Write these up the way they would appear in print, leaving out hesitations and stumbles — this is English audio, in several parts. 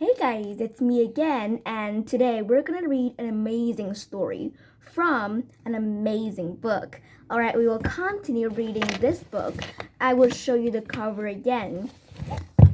Hey guys, it's me again, and today we're gonna read an amazing story from an amazing book. Alright, we will continue reading this book. I will show you the cover again.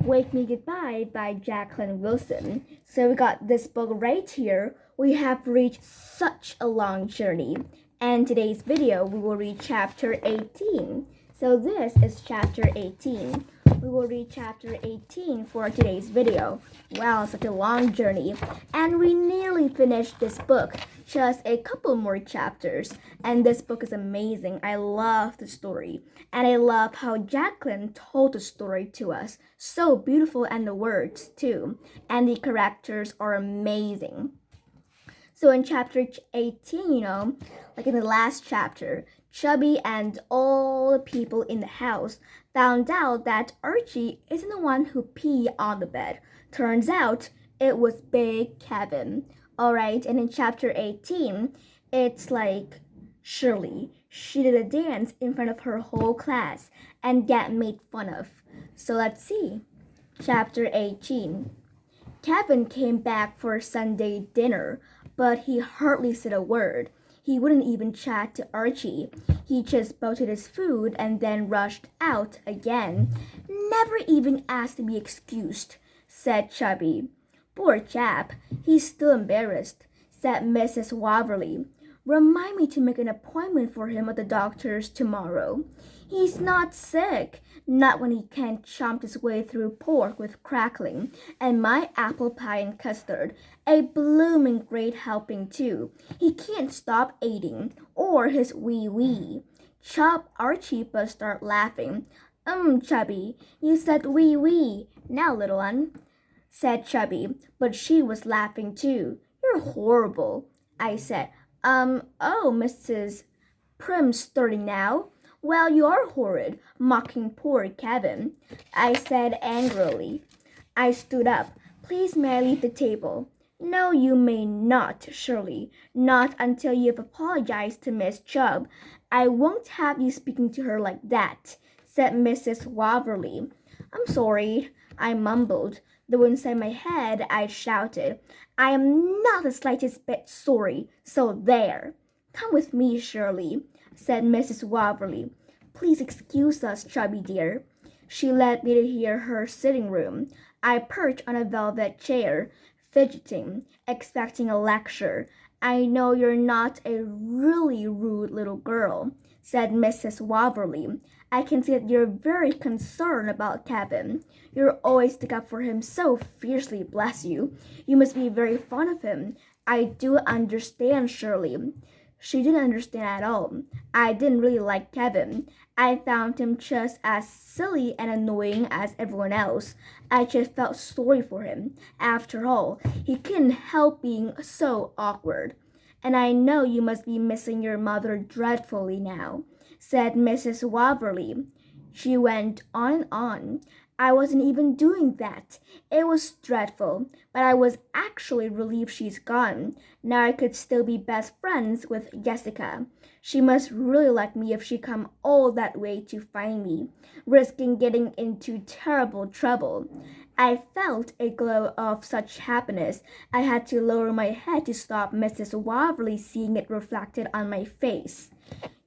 Wake Me Goodbye by Jacqueline Wilson. So we got this book right here. We have reached such a long journey. And today's video, we will read chapter 18. So this is chapter 18. We will read chapter 18 for today's video. Wow, such a long journey. And we nearly finished this book. Just a couple more chapters. And this book is amazing. I love the story. And I love how Jacqueline told the story to us. So beautiful, and the words too. And the characters are amazing. So in chapter 18, like in the last chapter, Chubby and all the people in the house found out that Archie isn't the one who peed on the bed. Turns out it was Big Kevin. Alright, and in chapter 18, it's like Shirley. She did a dance in front of her whole class and got made fun of. So let's see. Chapter 18. Kevin came back for Sunday dinner, but he hardly said a word. He wouldn't even chat to Archie. He just bolted his food and then rushed out again. Never even asked to be excused, said Chubby. Poor chap, he's still embarrassed, said Mrs. Waverly. Remind me to make an appointment for him at the doctor's tomorrow. He's not sick, not when he can't chomp his way through pork with crackling, and my apple pie and custard, a blooming great helping too. He can't stop eating, or his wee-wee. Archie burst start laughing. Chubby, you said wee-wee. Now, little one, said Chubby, but she was laughing too. You're horrible, I said. Oh, Mrs. Prim's 30 now. Well, you are horrid, mocking poor Kevin, I said angrily. I stood up. Please may I leave the table? No, you may not, Shirley. Not until you've apologized to Miss Chubb. I won't have you speaking to her like that, said Mrs. Waverly. I'm sorry, I mumbled, though inside my head I shouted, I am not the slightest bit sorry, so there. Come with me, Shirley, said Mrs. Waverly. Please excuse us, Chubby dear. She led me to her sitting room. I perched on a velvet chair, fidgeting, expecting a lecture. I know you're not a really rude little girl, said Mrs. Waverly. I can see that you're very concerned about Kevin. You always stick up for him so fiercely, bless you. You must be very fond of him. I do understand, Shirley. She didn't understand at all. I didn't really like Kevin. I found him just as silly and annoying as everyone else. I just felt sorry for him. After all, he couldn't help being so awkward. And I know you must be missing your mother dreadfully now, said Mrs. Waverly. She went on and on. I wasn't even doing that. It was dreadful, but I was actually relieved she's gone. Now I could still be best friends with Jessica. She must really like me if she come all that way to find me, risking getting into terrible trouble. I felt a glow of such happiness I had to lower my head to stop Mrs. Waverly seeing it reflected on my face.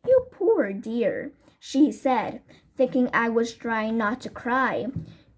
You poor dear, she said, thinking I was trying not to cry.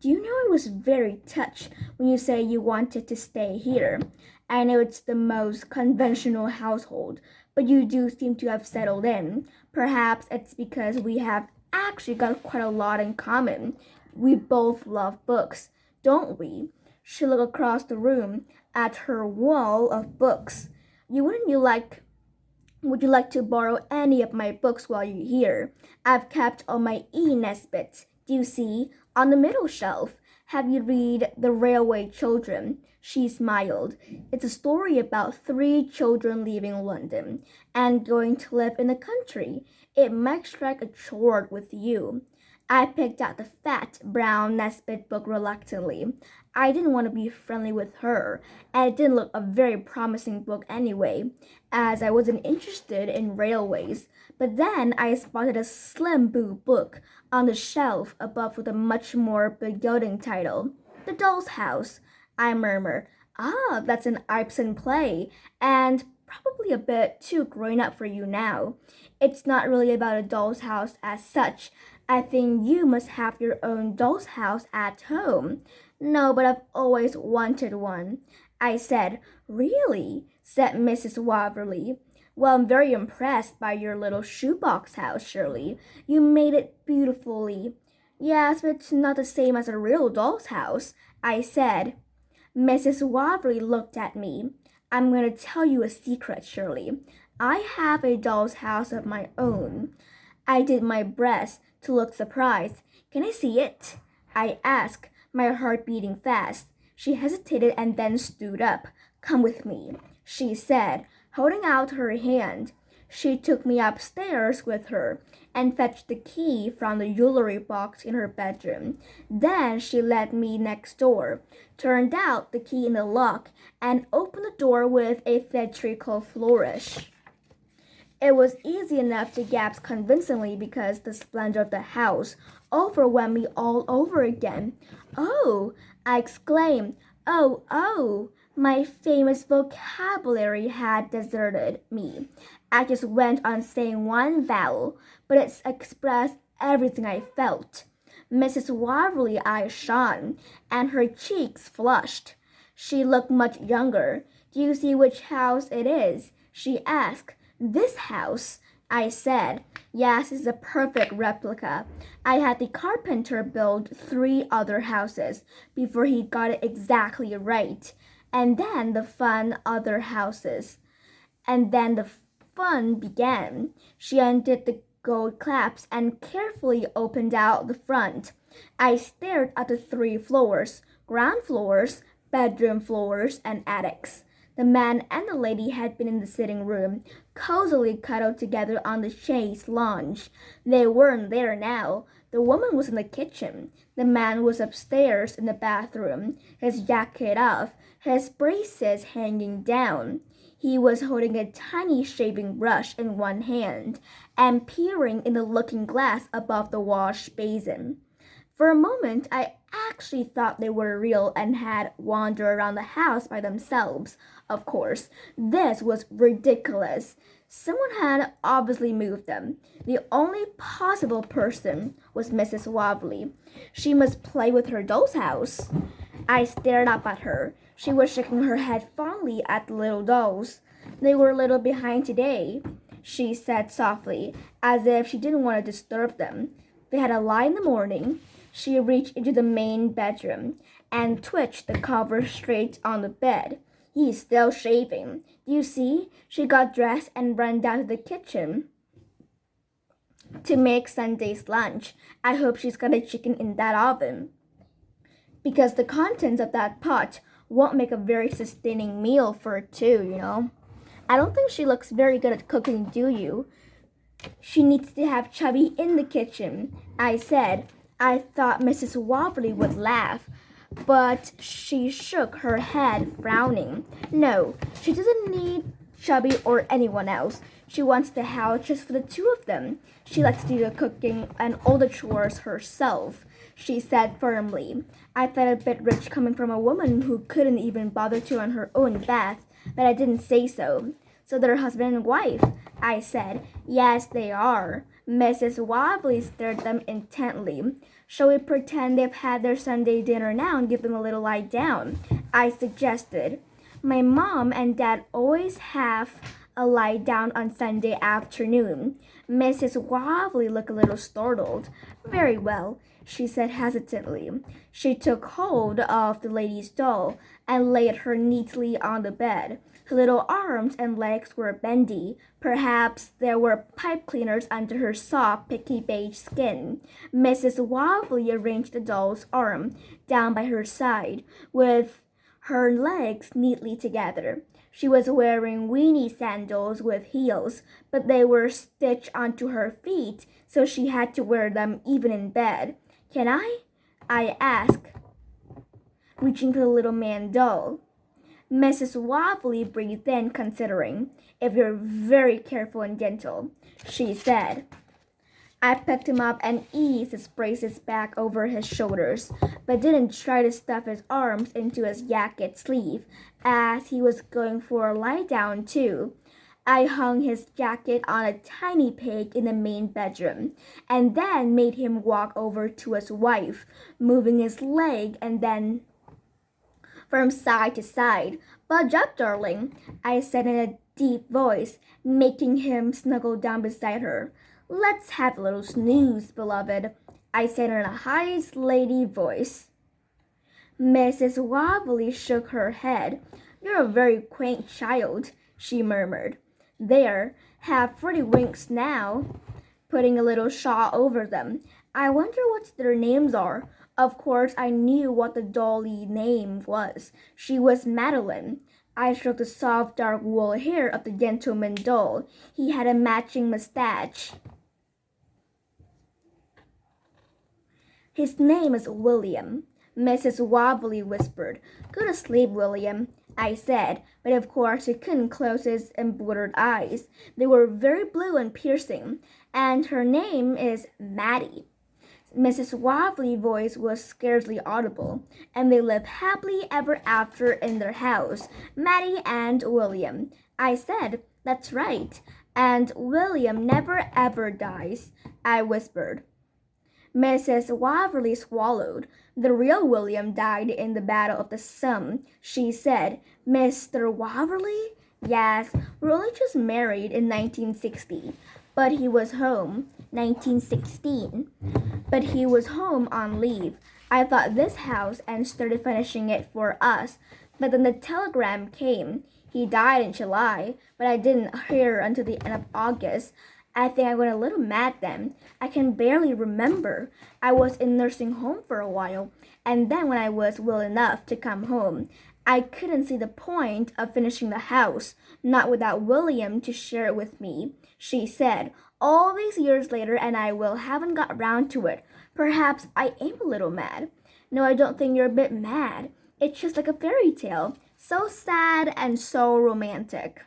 Do you know I was very touched when you say you wanted to stay here? I know it's the most conventional household, but you do seem to have settled in. Perhaps it's because we have actually got quite a lot in common. We both love books, don't we? She looked across the room at her wall of books. Would you like to borrow any of my books while you're here? I've kept all my E. Nesbits, do you see, on the middle shelf. Have you read The Railway Children? She smiled. It's a story about 3 children leaving London and going to live in the country. It might strike a chord with you. I picked out the fat, brown Nesbit book reluctantly. I didn't want to be friendly with her, and it didn't look a very promising book anyway, as I wasn't interested in railways. But then I spotted a slim blue book on the shelf above with a much more beguiling title, The Doll's House. I murmured. Ah, that's an Ibsen play, and probably a bit too grown up for you now. It's not really about a doll's house as such. I think you must have your own doll's house at home. No, but I've always wanted one. I said. Really? Said Mrs. Waverly. Well, I'm very impressed by your little shoebox house, Shirley. You made it beautifully. Yes, but it's not the same as a real doll's house, I said. Mrs. Waverly looked at me. I'm going to tell you a secret, Shirley. I have a doll's house of my own. I did my best to look surprised. Can I see it? I asked, my heart beating fast. She hesitated and then stood up. Come with me, she said, holding out her hand. She took me upstairs with her and fetched the key from the jewelry box in her bedroom. Then she led me next door, turned out the key in the lock, and opened the door with a theatrical flourish. It was easy enough to gasp convincingly because the splendor of the house overwhelmed me all over again. Oh, I exclaimed. Oh, my famous vocabulary had deserted me. I just went on saying one vowel, but it expressed everything I felt. Mrs. Waverly's eyes shone, and her cheeks flushed. She looked much younger. Do you see which house it is? She asked. This house, I said. Yes, it's a perfect replica. I had the carpenter build 3 other houses before he got it exactly right. And then the fun began. She undid the gold clasps and carefully opened out the front. I stared at the 3 floors, ground floors, bedroom floors, and attics. The man and the lady had been in the sitting room, cozily cuddled together on the chaise lounge. They weren't there now. The woman was in the kitchen. The man was upstairs in the bathroom, his jacket off, his braces hanging down. He was holding a tiny shaving brush in one hand and peering in the looking glass above the wash basin. For a moment, I actually thought they were real and had wandered around the house by themselves. Of course, this was ridiculous. Someone had obviously moved them. The only possible person was Mrs. Waverly. She must play with her doll's house. I stared up at her. She was shaking her head fondly at the little dolls. They were a little behind today, she said softly, as if she didn't want to disturb them. They had a lie in the morning. She reached into the main bedroom and twitched the cover straight on the bed. He's still shaving. Do you see? She got dressed and ran down to the kitchen to make Sunday's lunch. I hope she's got a chicken in that oven, because the contents of that pot won't make a very sustaining meal for 2. I don't think she looks very good at cooking, do you? She needs to have Chubby in the kitchen, I said. I thought Mrs. Waverly would laugh, but she shook her head, frowning. No, she doesn't need Chubby or anyone else. She wants the house just for the 2 of them. She likes to do the cooking and all the chores herself, she said firmly. I felt a bit rich coming from a woman who couldn't even bother to run her own bath, but I didn't say so. So they're husband and wife, I said. Yes, they are. Mrs. Waverly stared at them intently. Shall we pretend they've had their Sunday dinner now and give them a little lie down? I suggested. My mom and dad always have a lie down on Sunday afternoon. Mrs. Waverly looked a little startled. Very well, she said hesitantly. She took hold of the lady's doll and laid her neatly on the bed. Her little arms and legs were bendy. Perhaps there were pipe cleaners under her soft, picky beige skin. Mrs. Waverly arranged the doll's arm down by her side, with her legs neatly together. She was wearing weeny sandals with heels, but they were stitched onto her feet, so she had to wear them even in bed. Can I asked, reaching for the little man doll. Mrs. Waverly breathed in, considering. If you're very careful and gentle, she said. I picked him up and eased his braces back over his shoulders, but didn't try to stuff his arms into his jacket sleeve, as he was going for a lie down too. I hung his jacket on a tiny peg in the main bedroom, and then made him walk over to his wife, moving his leg and then from side to side. "Budge up, darling," I said in a deep voice, making him snuggle down beside her. "Let's have a little snooze, beloved," I said in a high, lady voice. Mrs. Wobbly shook her head. "You're a very quaint child," she murmured. "There, have pretty winks now," putting a little shawl over them. "I wonder what their names are." Of course, I knew what the dolly name was. She was Madeline. I stroked the soft dark wool hair of the gentleman doll. He had a matching mustache. "His name is William," Mrs. Wobbly whispered. "Go to sleep, William," I said, but of course he couldn't close his embroidered eyes. They were very blue and piercing. "And her name is Mattie." Mrs. Wobbly's voice was scarcely audible, and they lived happily ever after in their house, Mattie and William. I said, "That's right, and William never ever dies," I whispered. Mrs. Waverly swallowed. "The real William died in the Battle of the Somme," she said. "Mr. Waverly?" "Yes, we're only just married in 1960. But he was home, 1916. But he was home on leave. I bought this house and started finishing it for us. But then the telegram came. He died in July, but I didn't hear until the end of August. I think I went a little mad then. I can barely remember. I was in nursing home for a while, and then when I was well enough to come home, I couldn't see the point of finishing the house, not without William to share it with me," she said. "All these years later, and I haven't got round to it. Perhaps I am a little mad." "No, I don't think you're a bit mad. It's just like a fairy tale, so sad and so romantic,"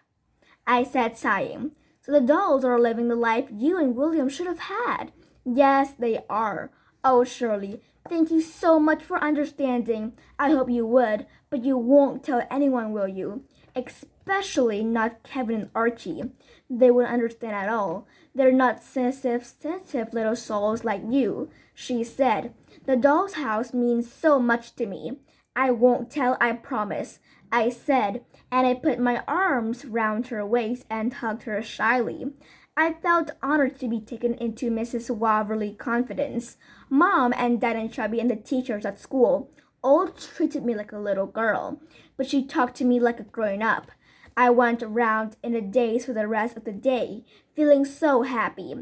I said, sighing. "So the dolls are living the life you and William should have had." "Yes, they are." "Oh, Shirley, thank you so much for understanding. I hope you would, but you won't tell anyone, will you? Especially not Kevin and Archie. They wouldn't understand at all. They're not sensitive little souls like you," she said. "The doll's house means so much to me." "I won't tell, I promise," I said, and I put my arms round her waist and hugged her shyly. I felt honored to be taken into Mrs. Waverly's confidence. Mom and Dad and Chubby and the teachers at school all treated me like a little girl, but she talked to me like a grown-up. I went around in a daze for the rest of the day, feeling so happy.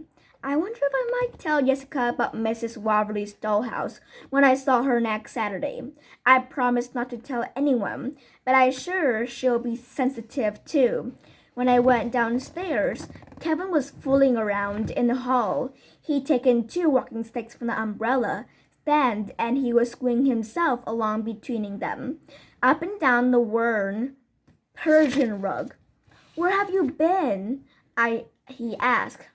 I wonder if I might tell Jessica about Mrs. Waverly's dollhouse when I saw her next Saturday. I promised not to tell anyone, but I'm sure she'll be sensitive too. When I went downstairs, Kevin was fooling around in the hall. He'd taken 2 walking sticks from the umbrella stand, and he was swinging himself along between them, up and down the worn Persian rug. "Where have you been?" he asked.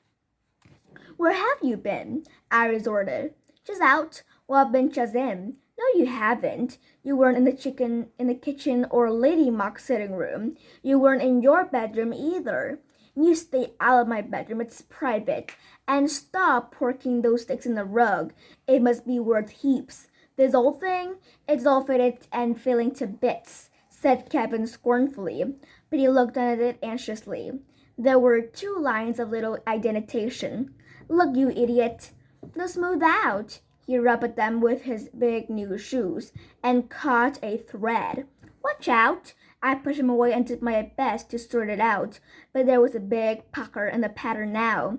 "Where have you been?" I resorted. "Just out. Well, I've been just in." "No, you haven't. You weren't in the kitchen or Lady Mock's sitting room. You weren't in your bedroom either. You stay out of my bedroom. It's private. And stop porking those sticks in the rug. It must be worth heaps. This old thing? It's all fitted and filling to bits," said Kevin scornfully, but he looked at it anxiously. There were 2 lines of little indentation. "Look, you idiot. They'll smooth out." He rubbed at them with his big new shoes and caught a thread. "Watch out." I pushed him away and did my best to sort it out, but there was a big pucker in the pattern now.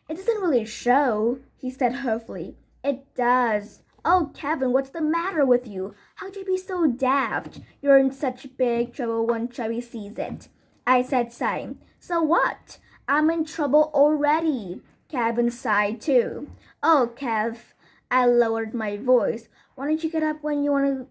"It doesn't really show," he said hopefully. "It does." "Oh, Kevin, what's the matter with you? How'd you be so daft? You're in such big trouble when Chubby sees it," I said, sighing. "So what? I'm in trouble already." Kevin sighed too. "Oh, Kev," I lowered my voice. Why don't you get up when you want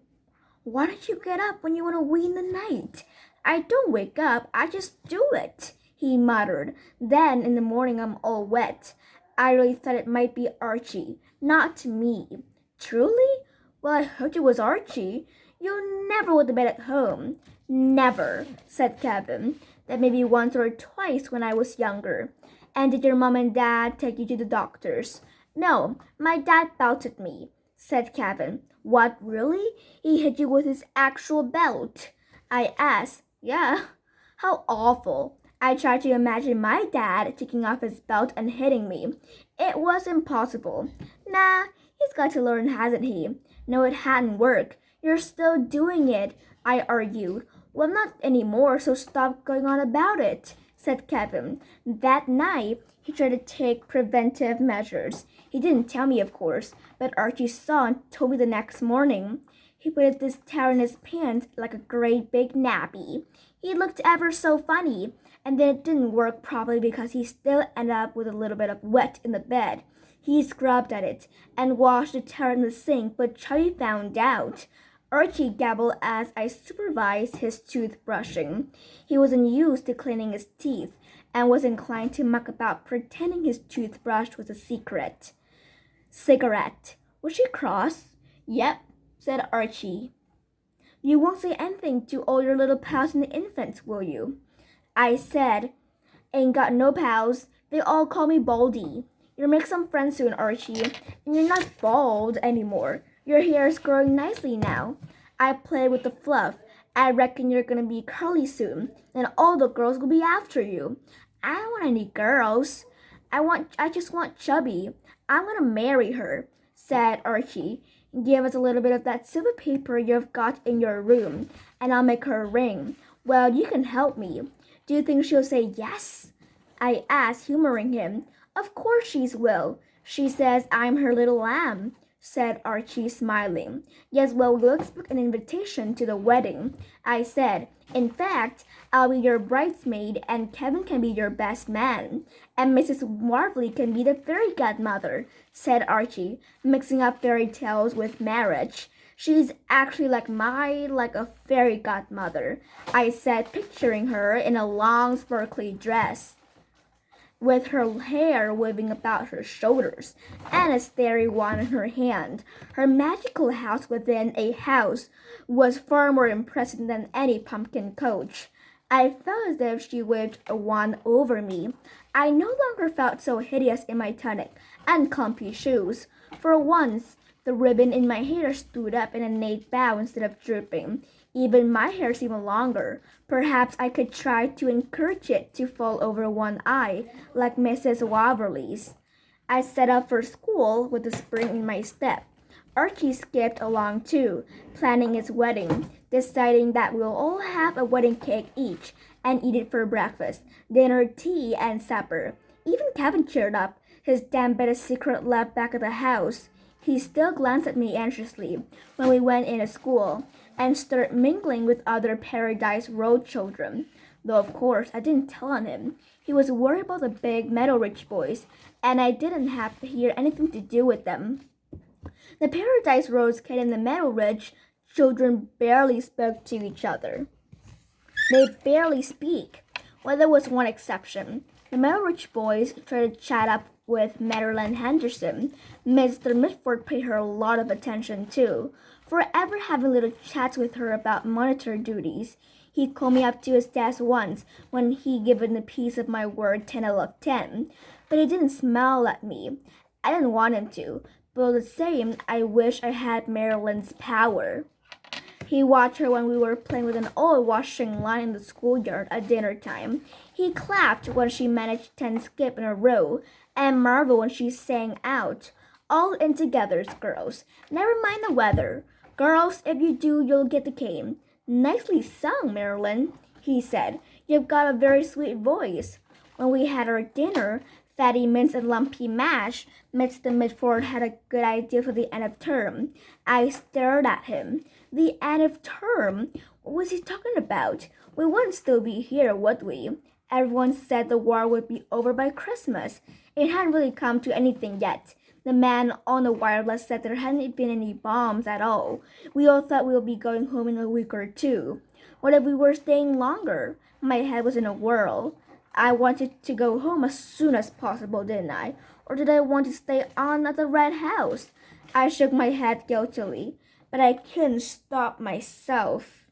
to wee in the night?" "I don't wake up, I just do it," he muttered. "Then in the morning I'm all wet. I really thought it might be Archie, not me. Truly? Well, I hoped it was Archie. You never would have been at home. Never, said Kevin. That maybe once or twice when I was younger. And did your mom and dad take you to the doctors? No, my dad belted me, said Kevin. What, really? He hit you with his actual belt? I asked. Yeah. How awful. I tried to imagine my dad taking off his belt and hitting me. It was impossible. Nah, he's got to learn, hasn't he? No, it hadn't worked. You're still doing it, I argued. Well, not anymore, so stop going on about it, said Kevin. That night, he tried to take preventive measures. He didn't tell me, of course, but Archie saw and told me the next morning. He put this towel in his pants like a great big nappy. He looked ever so funny, and then it didn't work properly because he still ended up with a little bit of wet in the bed. He scrubbed at it and washed the towel in the sink, but Chubby found out. Archie gabbled as I supervised his toothbrushing. He wasn't used to cleaning his teeth and was inclined to muck about pretending his toothbrush was a secret. Cigarette. Was she cross? Yep, said Archie. You won't say anything to all your little pals and the infants, will you? I said, ain't got no pals. They all call me Baldy. You'll make some friends soon, Archie, and you're not bald anymore. Your hair is growing nicely now. I played with the fluff. I reckon you're gonna be curly soon, and all the girls will be after you. I don't want any girls. I just want Chubby. I'm gonna marry her, said Archie. Give us a little bit of that silver paper you've got in your room, and I'll make her a ring. Well, you can help me. Do you think she'll say yes? I asked, humoring him. Of course she will. She says I'm her little lamb, said Archie, smiling. Yes, well, we'll expect an invitation to the wedding, I said. In fact, I'll be your bridesmaid and Kevin can be your best man. And Mrs. Marvelly can be the fairy godmother, said Archie, mixing up fairy tales with marriage. She's actually like a fairy godmother, I said, picturing her in a long, sparkly dress, with her hair waving about her shoulders, and a starry wand in her hand. Her magical house within a house was far more impressive than any pumpkin coach. I felt as if she waved a wand over me. I no longer felt so hideous in my tunic and clumpy shoes. For once, the ribbon in my hair stood up in a neat bow instead of drooping. Even my hair seemed longer. Perhaps I could try to encourage it to fall over one eye, like Mrs. Waverly's. I set up for school with a spring in my step. Archie skipped along too, planning his wedding, deciding that we'll all have a wedding cake each and eat it for breakfast, dinner, tea, and supper. Even Kevin cheered up, his damn bit of secret left back at the house. He still glanced at me anxiously when we went into school and started mingling with other Paradise Road children. Though, of course, I didn't tell on him. He was worried about the big Meadow Ridge boys, and I didn't have to hear anything to do with them. The Paradise Road kid and the Meadow Ridge children barely spoke to each other. They barely speak. Well, there was one exception. The Meadow Ridge boys tried to chat up with Madeline Henderson. Mr. Mitford paid her a lot of attention too, forever having little chats with her about monitor duties. He called me up to his desk once when he given a piece of my word 10 out of 10, but he didn't smile at me. I didn't want him to, but all the same, I wish I had Marilyn's power. He watched her when we were playing with an old washing line in the schoolyard at dinner time. He clapped when she managed 10 skip in a row, and marveled when she sang out, "All in together, girls. Never mind the weather. Girls, if you do, you'll get the cane." "Nicely sung, Marilyn," he said. "You've got a very sweet voice." When we had our dinner, fatty mince and lumpy mash, Mr. Mitford had a good idea for the end of term. I stared at him. The end of term? What was he talking about? We wouldn't still be here, would we? Everyone said the war would be over by Christmas. It hadn't really come to anything yet. The man on the wireless said there hadn't been any bombs at all. We all thought we would be going home in a week or two. What if we were staying longer? My head was in a whirl. I wanted to go home as soon as possible, didn't I? Or did I want to stay on at the red house? I shook my head guiltily, but I couldn't stop myself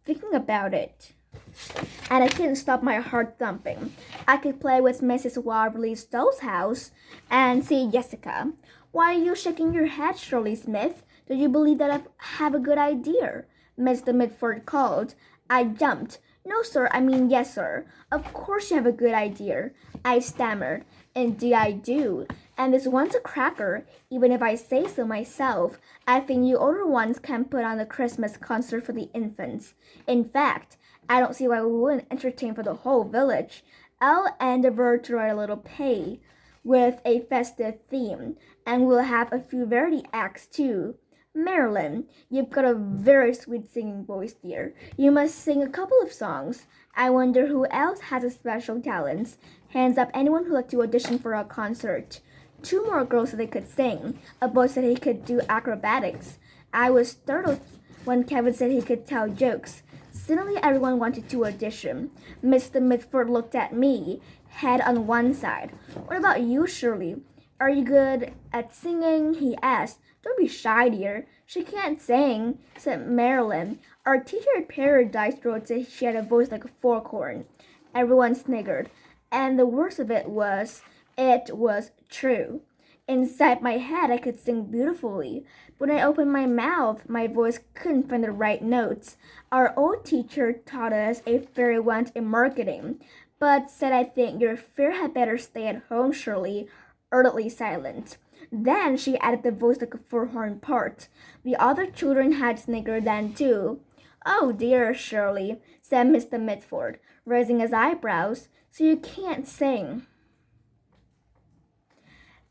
thinking about it. And I couldn't stop my heart thumping. I could play with Mrs. Waverly's doll's house and see Jessica. Why are you shaking your head, Shirley Smith? Do you believe that I have a good idea? Mr. Mitford called. I jumped. No, sir, I mean yes, sir. Of course you have a good idea. I stammered. Indeed I do. And this one's a cracker, even if I say so myself. I think you older ones can put on a Christmas concert for the infants. In fact, I don't see why we wouldn't entertain for the whole village. I'll endeavor to write a little play with a festive theme, and we'll have a few variety acts too. Marilyn, you've got a very sweet singing voice, dear. You must sing a couple of songs. I wonder who else has a special talent. Hands up anyone who'd like to audition for a concert. Two more girls said they could sing. A boy said he could do acrobatics. I was startled when Kevin said he could tell jokes. Suddenly everyone wanted to audition. Mr. Mitford looked at me, head on one side. What about you, Shirley? Are you good at singing? He asked. Don't be shy, dear. She can't sing, said Marilyn. Our teacher at Paradise wrote that she had a voice like a fork horn. Everyone sniggered. And the worst of it was true. Inside my head, I could sing beautifully. But when I opened my mouth, my voice couldn't find the right notes. Our old teacher taught us a fairy went in marketing, but said I think your fairy had better stay at home, Shirley, utterly silent. Then she added the voice like a four-horn part. The other children had sniggered then too. Oh dear, Shirley, said Mr. Mitford, raising his eyebrows, so you can't sing.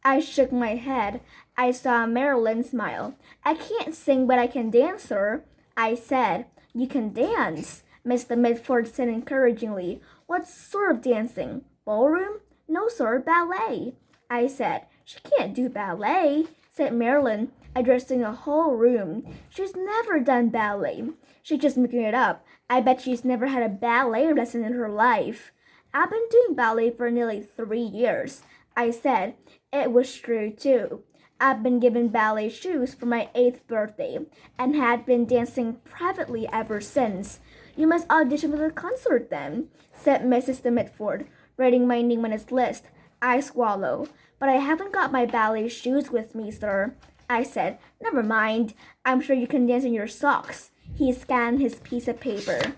I shook my head. I saw Marilyn smile. I can't sing, but I can dance, sir, I said. You can dance, Mr. Mitford said encouragingly. What sort of dancing? Ballroom? No, sir, ballet, I said. She can't do ballet, said Marilyn, addressing the whole room. She's never done ballet. She's just making it up. I bet she's never had a ballet lesson in her life. I've been doing ballet for nearly 3 years, I said. It was true, too. I've been given ballet shoes for my 8th birthday and had been dancing privately ever since. You must audition for the concert then, said Mrs. Mitford, writing my name on his list. I swallowed. But I haven't got my ballet shoes with me, sir, I said. Never mind. I'm sure you can dance in your socks. He scanned his piece of paper.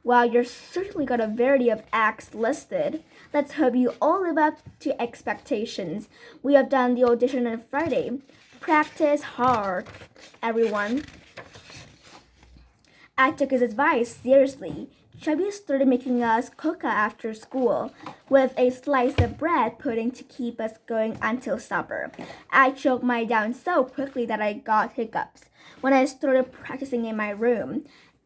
Well, you've certainly got a variety of acts listed. Let's hope you all live up to expectations. We have done the audition on Friday. Practice hard, everyone. I took his advice seriously. Chubby started making us coca after school, with a slice of bread pudding to keep us going until supper. I choked mine down so quickly that I got hiccups. When I started practicing in my room,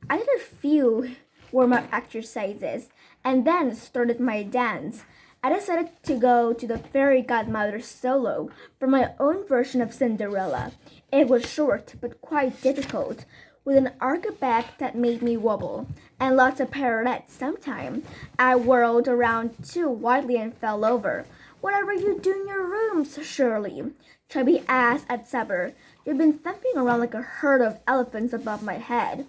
I did a few warm-up exercises, and then started my dance. I decided to go to the fairy godmother solo for my own version of Cinderella. It was short, but quite difficult, with an arc-back that made me wobble, and lots of pirouettes sometimes. I whirled around too wildly and fell over. Whatever you do in your rooms, Shirley? Chubby asked at supper. You've been thumping around like a herd of elephants above my head.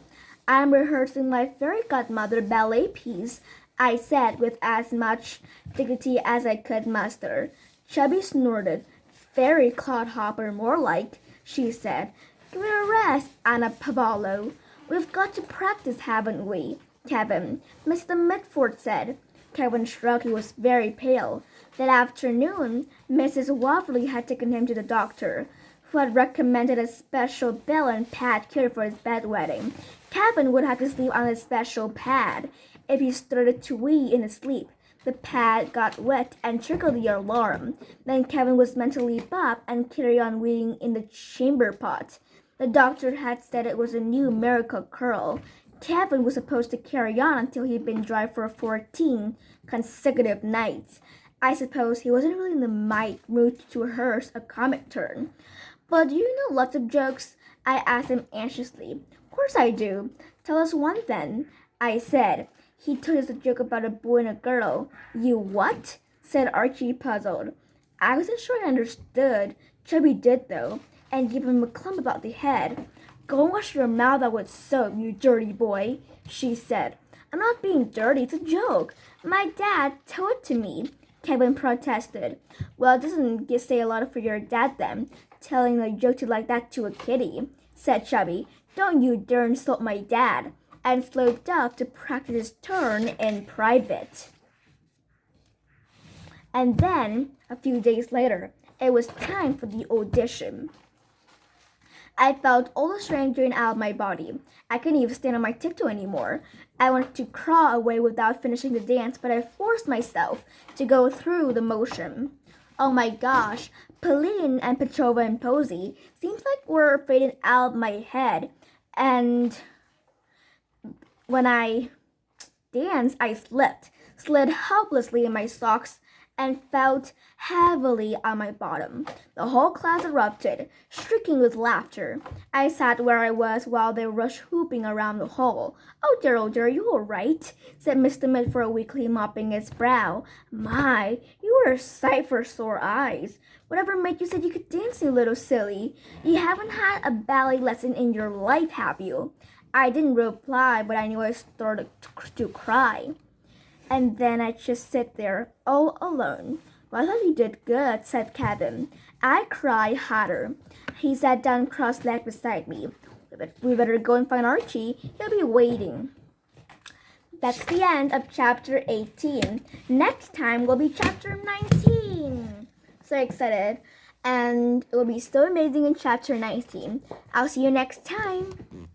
I'm rehearsing my fairy godmother ballet piece, I said with as much dignity as I could muster. Chubby snorted. Fairy clodhopper more like, she said. Give it a rest, Anna Pavallo. We've got to practice, haven't we, Kevin? Mr. Mitford said. Kevin shrugged. He was very pale. That afternoon, Mrs. Waverly had taken him to the doctor, who had recommended a special bell and pad cure for his bedwetting. Kevin would have to sleep on a special pad. If he started to wee in his sleep, the pad got wet and triggered the alarm. Then Kevin was meant to leap up and carry on weeing in the chamber pot. The doctor had said it was a new miracle curl. Kevin was supposed to carry on until he'd been dry for 14 consecutive nights. I suppose he wasn't really in the mood to rehearse a comic turn. But do you know lots of jokes? I asked him anxiously. Of course I do. Tell us one then, I said. He told us a joke about a boy and a girl. You what? Said Archie, puzzled. I wasn't sure I understood. Chubby did, though, and gave him a clump about the head. Go and wash your mouth out with soap, you dirty boy, she said. I'm not being dirty, it's a joke. My dad told it to me, Kevin protested. Well, it doesn't say a lot for your dad then, telling a joke like that to a kitty, said Chubby. Don't you dare insult my dad, and sloped off to practice his turn in private. And then, a few days later, it was time for the audition. I felt all the strength drain out of my body. I couldn't even stand on my tiptoe anymore. I wanted to crawl away without finishing the dance, but I forced myself to go through the motion. Oh my gosh, Pauline and Petrova and Posey seems like were fading out of my head. And when I danced, I slipped, slid helplessly in my socks, and felt heavily on my bottom. The whole class erupted, shrieking with laughter. I sat where I was while they rushed whooping around the hall. Oh dear, you all right? Said Mr. Mitford weakly, mopping his brow. My, you were a sight for sore eyes. Whatever made you say you could dance, you little silly? You haven't had a ballet lesson in your life, have you? I didn't reply, but I knew I started to cry. And then I just sit there, all alone. Well, I thought you did good, said Kevin. I cried harder. He sat down cross-legged beside me. We better go and find Archie. He'll be waiting. That's the end of chapter 18. Next time will be chapter 19. So excited. And it will be so amazing in chapter 19. I'll see you next time.